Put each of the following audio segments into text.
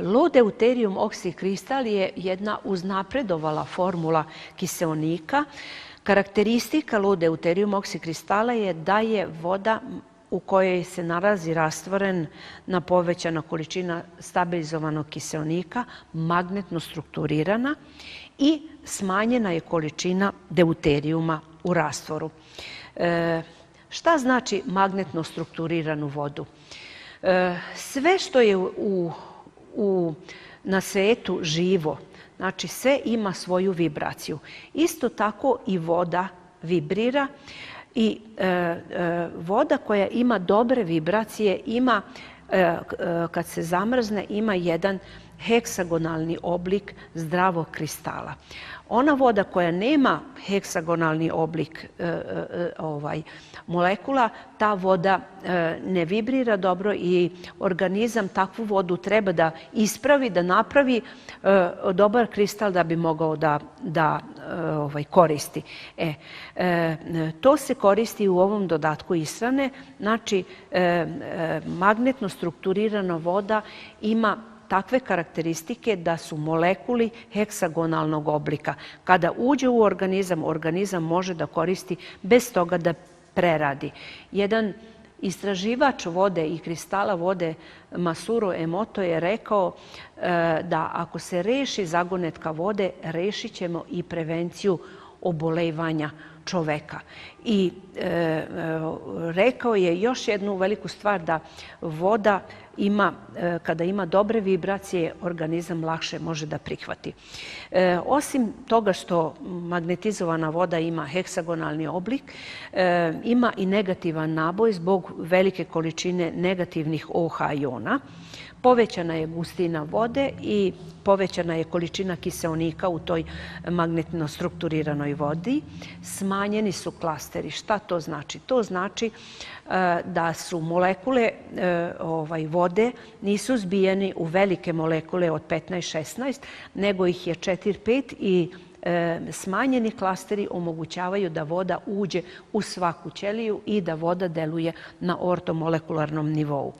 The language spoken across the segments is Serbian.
Lodeuterium oksikristal je jedna uznapredovala formula kiseonika. Karakteristika lodeuterium oksikristala je da je voda u kojoj se nalazi rastvorena povećana količina stabilizovanog kiseonika magnetno strukturirana i smanjena je količina deuterijuma u rastvoru. Šta znači magnetno strukturiranu vodu? Sve što je na svetu živo, znači sve ima svoju vibraciju. Isto tako i voda vibrira i voda koja ima dobre vibracije ima, kad se zamrzne, ima jedan heksagonalni oblik zdravog kristala. Ona voda koja nema heksagonalni oblik molekula, ta voda ne vibrira dobro i organizam takvu vodu treba da ispravi, da napravi dobar kristal da bi mogao da koristi. To se koristi u ovom dodatku ishrane. Znači, magnetno strukturirana voda ima takve karakteristike da su molekuli heksagonalnog oblika. Kada uđe u organizam, organizam može da koristi bez toga da preradi. Jedan istraživač vode i kristala vode, Masaru Emoto, je rekao da ako se reši zagonetka vode, rešit ćemo i prevenciju obolevanja čoveka. I rekao je još jednu veliku stvar, da voda ima, kada ima dobre vibracije, organizam lakše može da prihvati. Osim toga što magnetizovana voda ima heksagonalni oblik, ima i negativan naboj zbog velike količine negativnih OH iona. Povećana je gustina vode i povećana je količina kiseonika u toj magnetno strukturiranoj vodi. Smanjeni su klasteri. Šta to znači? To znači da su molekule vode nisu zbijeni u velike molekule od 15-16, nego ih je 4-5 i smanjeni klasteri omogućavaju da voda uđe u svaku ćeliju i da voda deluje na ortomolekularnom nivou.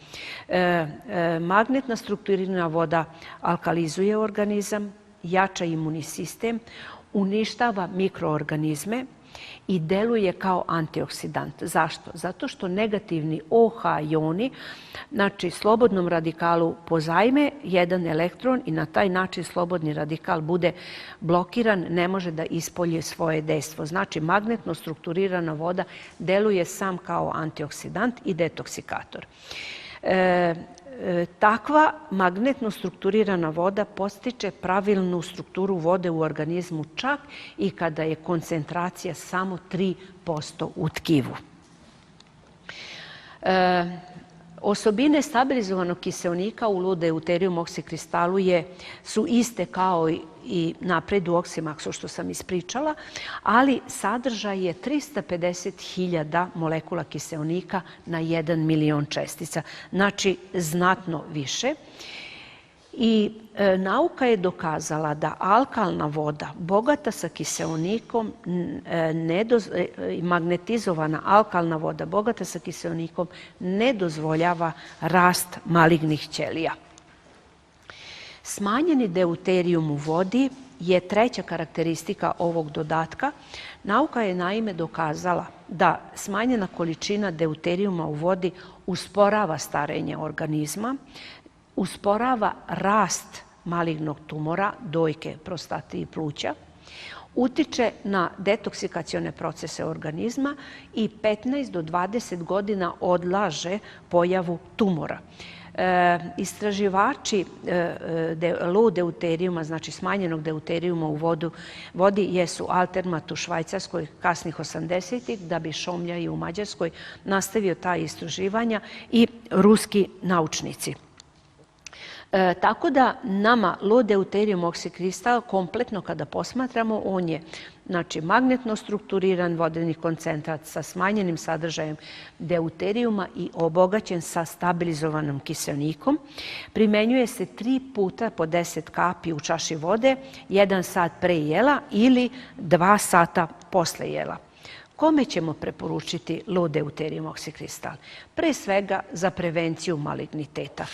Magnetna strukturirana voda alkalizuje organizam, jača imunni sistem, uništava mikroorganizme i deluje kao antioksidant. Zašto? Zato što negativni OH ioni, znači slobodnom radikalu pozajme jedan elektron i na taj način slobodni radikal bude blokiran, ne može da ispolji svoje dejstvo. Znači, magnetno strukturirana voda deluje sam kao antioksidant i detoksikator. Takva magnetno strukturirana voda postiče pravilnu strukturu vode u organizmu čak i kada je koncentracija samo 3% u tkivu. Osobine stabilizovanog kiseonika u lodeuterium oksikristalu su iste kao i napred u oksimaksu što sam ispričala, ali sadržaj je 350.000 molekula kiseonika na 1 milion čestica. Znači, znatno više. I nauka je dokazala da alkalna voda, bogata sa kiseonikom, magnetizovana alkalna voda, bogata sa kiseonikom, ne dozvoljava rast malignih ćelija. Smanjeni deuterijum u vodi je treća karakteristika ovog dodatka. Nauka je naime dokazala da smanjena količina deuterijuma u vodi usporava starenje organizma, usporava rast malignog tumora, dojke, prostate i pluća, utiče na detoksikacione procese organizma i 15 do 20 godina odlaže pojavu tumora. Istraživači lodeuterijuma, znači smanjenog deuterijuma u vodi, jesu Altermat u Švajcarskoj kasnih 80-ih, da bi Šomlja i u Mađarskoj nastavio ta istraživanja i ruski naučnici. Tako da nama lodeuterium oksikristal kompletno kada posmatramo, on je magnetno strukturiran vodeni koncentrat sa smanjenim sadržajem deuterijuma i obogaćen sa stabilizovanim kiseonikom. Primenjuje se 3 puta po 10 kapi u čaši vode, 1 sat pre jela ili 2 sata posle jela. Kome ćemo preporučiti lodeuterium oksikristal? Pre svega za prevenciju maligniteta.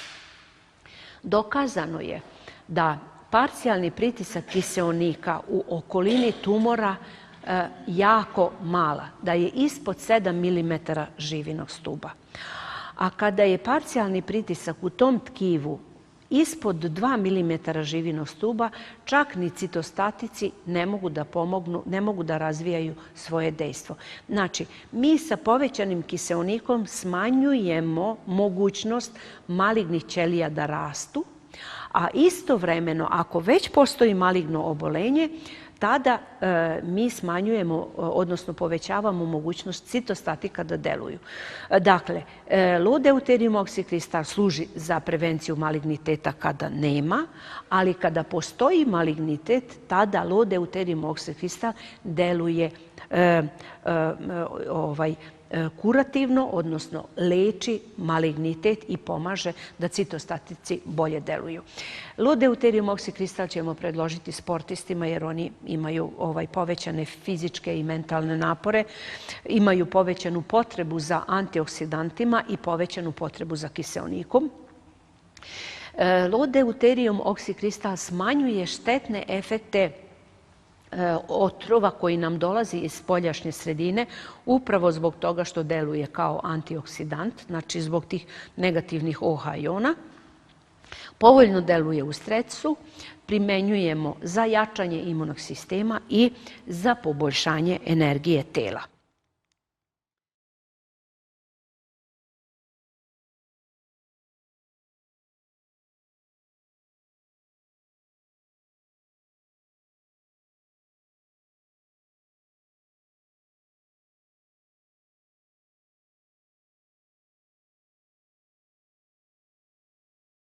Dokazano je da parcijalni pritisak kiseonika u okolini tumora jako mala, da je ispod 7 mm živinog stuba. A kada je parcijalni pritisak u tom tkivu ispod 2 mm živinog stuba, čak ni citostatici ne mogu da pomognu, ne mogu da razvijaju svoje dejstvo. Znači, mi sa povećanim kiseonikom smanjujemo mogućnost malignih ćelija da rastu, a istovremeno, ako već postoji maligno obolenje, tada mi smanjujemo, odnosno povećavamo mogućnost citostatika da deluju. Dakle, Ludeutirium oxycrystal služi za prevenciju maligniteta kada nema, ali kada postoji malignitet, tada Ludeutirium oxycrystal deluje kurativno, odnosno leči malignitet i pomaže da citostatici bolje deluju. Ludeutirium oxycrystal ćemo predložiti sportistima jer oni imaju povećane fizičke i mentalne napore, imaju povećanu potrebu za antioksidantima i povećanu potrebu za kiseonikom. Ludeutirium oxycrystal smanjuje štetne efekte otrova koji nam dolazi iz spoljašnje sredine, upravo zbog toga što deluje kao antioksidant, znači zbog tih negativnih OH jona. Povoljno deluje u stresu, primenjujemo za jačanje imunog sistema i za poboljšanje energije tela.